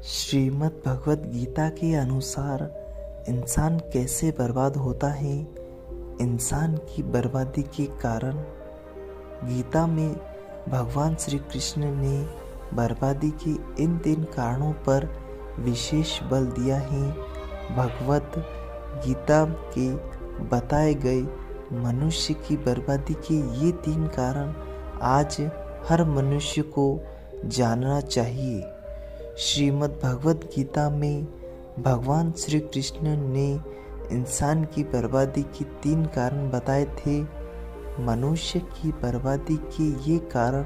श्रीमद् भगवत गीता के अनुसार इंसान कैसे बर्बाद होता है। इंसान की बर्बादी के कारण गीता में भगवान श्री कृष्ण ने बर्बादी के इन 3 कारणों पर विशेष बल दिया है। भगवत गीता के बताए गए मनुष्य की बर्बादी के ये 3 कारण आज हर मनुष्य को जानना चाहिए। श्रीमद् भगवत गीता में भगवान श्री कृष्ण ने इंसान की बर्बादी के 3 कारण बताए थे। मनुष्य की बर्बादी के ये कारण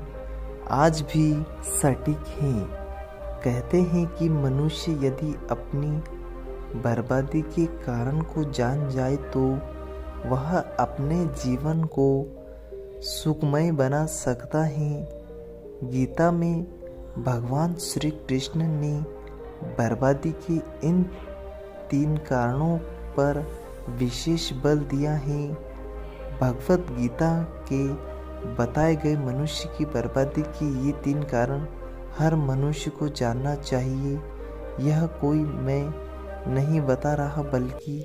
आज भी सटीक हैं। कहते हैं कि मनुष्य यदि अपनी बर्बादी के कारण को जान जाए तो वह अपने जीवन को सुखमय बना सकता है। गीता में भगवान श्री कृष्ण ने बर्बादी के इन 3 कारणों पर विशेष बल दिया है। भगवत गीता के बताए गए मनुष्य की बर्बादी के ये 3 कारण हर मनुष्य को जानना चाहिए। यह कोई मैं नहीं बता रहा बल्कि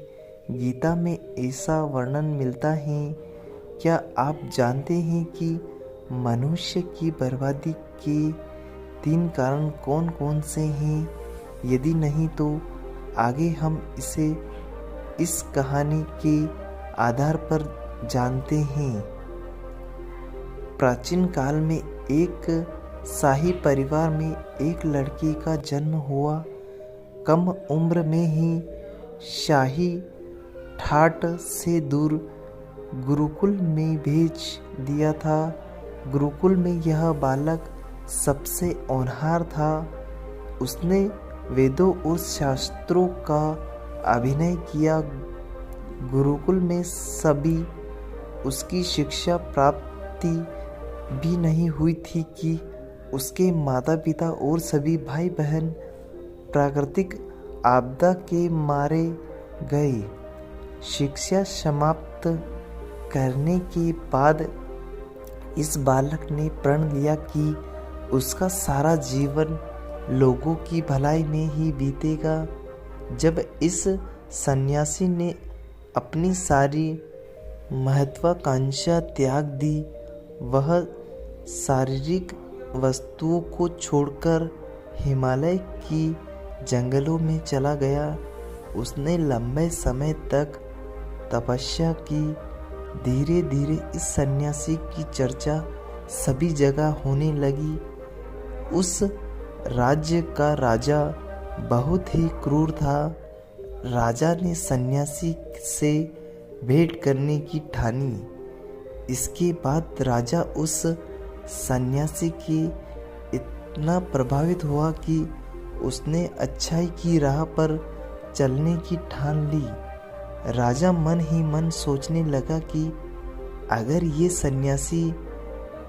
गीता में ऐसा वर्णन मिलता है। क्या आप जानते हैं कि मनुष्य की बर्बादी के 3 कारण कौन कौन से हैं? यदि नहीं तो आगे हम इसे इस कहानी के आधार पर जानते हैं। प्राचीन काल में एक शाही परिवार में एक लड़की का जन्म हुआ। कम उम्र में ही शाही ठाट से दूर गुरुकुल में भेज दिया था। गुरुकुल में यह बालक सबसे होनहार था। उसने वेदों और शास्त्रों का अभिनय किया। गुरुकुल में सभी उसकी शिक्षा प्राप्ति भी नहीं हुई थी कि उसके माता पिता और सभी भाई बहन प्राकृतिक आपदा के मारे गए। शिक्षा समाप्त करने के बाद इस बालक ने प्रण लिया कि उसका सारा जीवन लोगों की भलाई में ही बीतेगा। जब इस सन्यासी ने अपनी सारी महत्वाकांक्षा त्याग दी, वह शारीरिक वस्तुओं को छोड़कर हिमालय की जंगलों में चला गया। उसने लंबे समय तक तपस्या की। धीरे धीरे इस सन्यासी की चर्चा सभी जगह होने लगी। उस राज्य का राजा बहुत ही क्रूर था। राजा ने सन्यासी से भेंट करने की ठानी। इसके बाद राजा उस सन्यासी के इतना प्रभावित हुआ कि उसने अच्छाई की राह पर चलने की ठान ली। राजा मन ही मन सोचने लगा कि अगर ये सन्यासी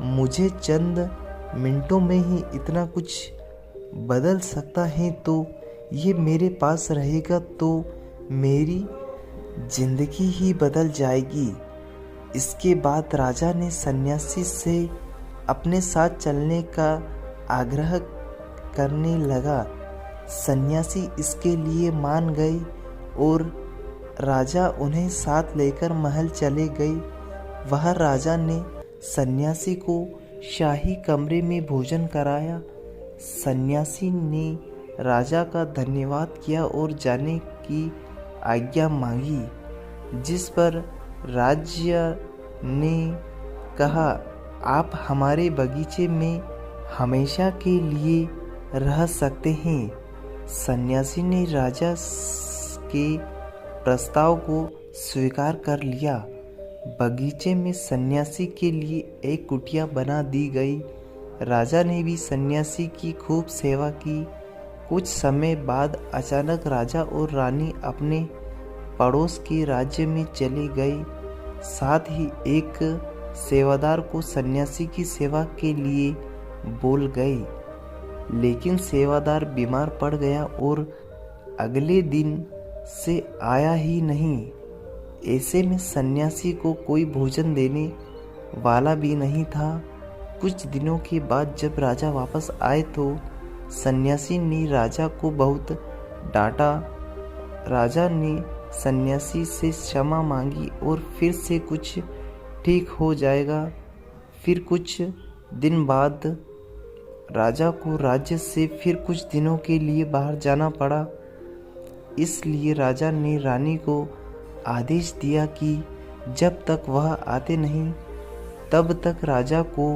मुझे चंद मिनटों में ही इतना कुछ बदल सकता है तो ये मेरे पास रहेगा तो मेरी जिंदगी ही बदल जाएगी। इसके बाद राजा ने सन्यासी से अपने साथ चलने का आग्रह करने लगा। सन्यासी इसके लिए मान गए और राजा उन्हें साथ लेकर महल चले गए। वह राजा ने सन्यासी को शाही कमरे में भोजन कराया। सन्यासी ने राजा का धन्यवाद किया और जाने की आज्ञा मांगी, जिस पर राजा ने कहा, आप हमारे बगीचे में हमेशा के लिए रह सकते हैं। सन्यासी ने राजा के प्रस्ताव को स्वीकार कर लिया। बगीचे में सन्यासी के लिए एक कुटिया बना दी गई। राजा ने भी सन्यासी की खूब सेवा की। कुछ समय बाद अचानक राजा और रानी अपने पड़ोस के राज्य में चले गए। साथ ही एक सेवादार को सन्यासी की सेवा के लिए बोल गए, लेकिन सेवादार बीमार पड़ गया और अगले दिन से आया ही नहीं। ऐसे में सन्यासी को कोई भोजन देने वाला भी नहीं था। कुछ दिनों के बाद जब राजा वापस आए तो सन्यासी ने राजा को बहुत डांटा। राजा ने सन्यासी से क्षमा मांगी और फिर से कुछ ठीक हो जाएगा। फिर कुछ दिन बाद राजा को राज्य से फिर कुछ दिनों के लिए बाहर जाना पड़ा। इसलिए राजा ने रानी को आदेश दिया कि जब तक वह आते नहीं तब तक राजा को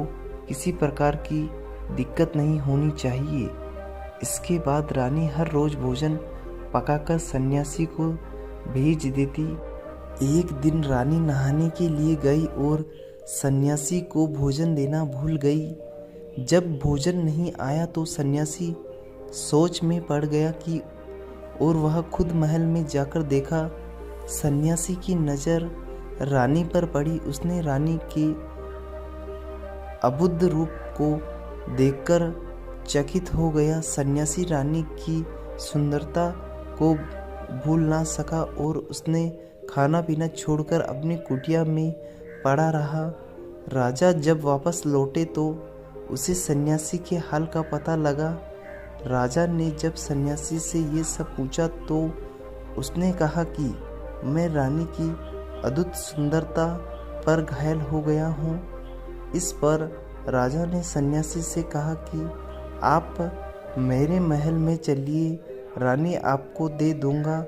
किसी प्रकार की दिक्कत नहीं होनी चाहिए। इसके बाद रानी हर रोज भोजन पकाकर सन्यासी को भेज देती। एक दिन रानी नहाने के लिए गई और सन्यासी को भोजन देना भूल गई। जब भोजन नहीं आया तो सन्यासी सोच में पड़ गया कि और वह खुद महल में जाकर देखा। सन्यासी की नज़र रानी पर पड़ी। उसने रानी के अबुद्ध रूप को देखकर चकित हो गया। सन्यासी रानी की सुंदरता को भूल ना सका और उसने खाना पीना छोड़कर अपनी कुटिया में पड़ा रहा। राजा जब वापस लौटे तो उसे सन्यासी के हाल का पता लगा। राजा ने जब सन्यासी से ये सब पूछा तो उसने कहा कि मैं रानी की अद्भुत सुंदरता पर घायल हो गया हूँ। इस पर राजा ने सन्यासी से कहा कि आप मेरे महल में चलिए, रानी आपको दे दूंगा।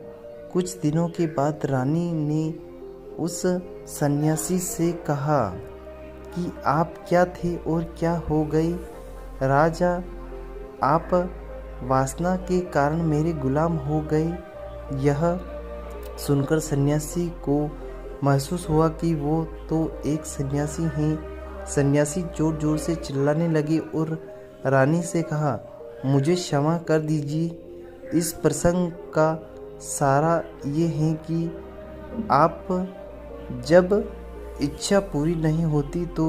कुछ दिनों के बाद रानी ने उस सन्यासी से कहा कि आप क्या थे और क्या हो गए? राजा, आप वासना के कारण मेरे गुलाम हो गए। यह सुनकर सन्यासी को महसूस हुआ कि वो तो एक सन्यासी हैं। सन्यासी जोर जोर से चिल्लाने लगे और रानी से कहा, मुझे क्षमा कर दीजिए। इस प्रसंग का सारा ये है कि आप जब इच्छा पूरी नहीं होती तो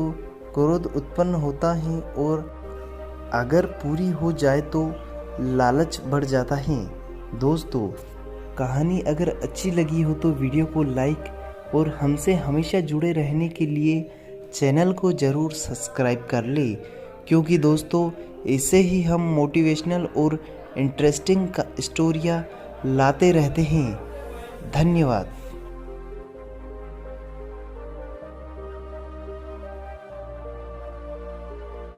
क्रोध उत्पन्न होता है और अगर पूरी हो जाए तो लालच बढ़ जाता है। दोस्तों, कहानी अगर अच्छी लगी हो तो वीडियो को लाइक और हमसे हमेशा जुड़े रहने के लिए चैनल को ज़रूर सब्सक्राइब कर ले, क्योंकि दोस्तों ऐसे ही हम मोटिवेशनल और इंटरेस्टिंग स्टोरियाँ लाते रहते हैं। धन्यवाद।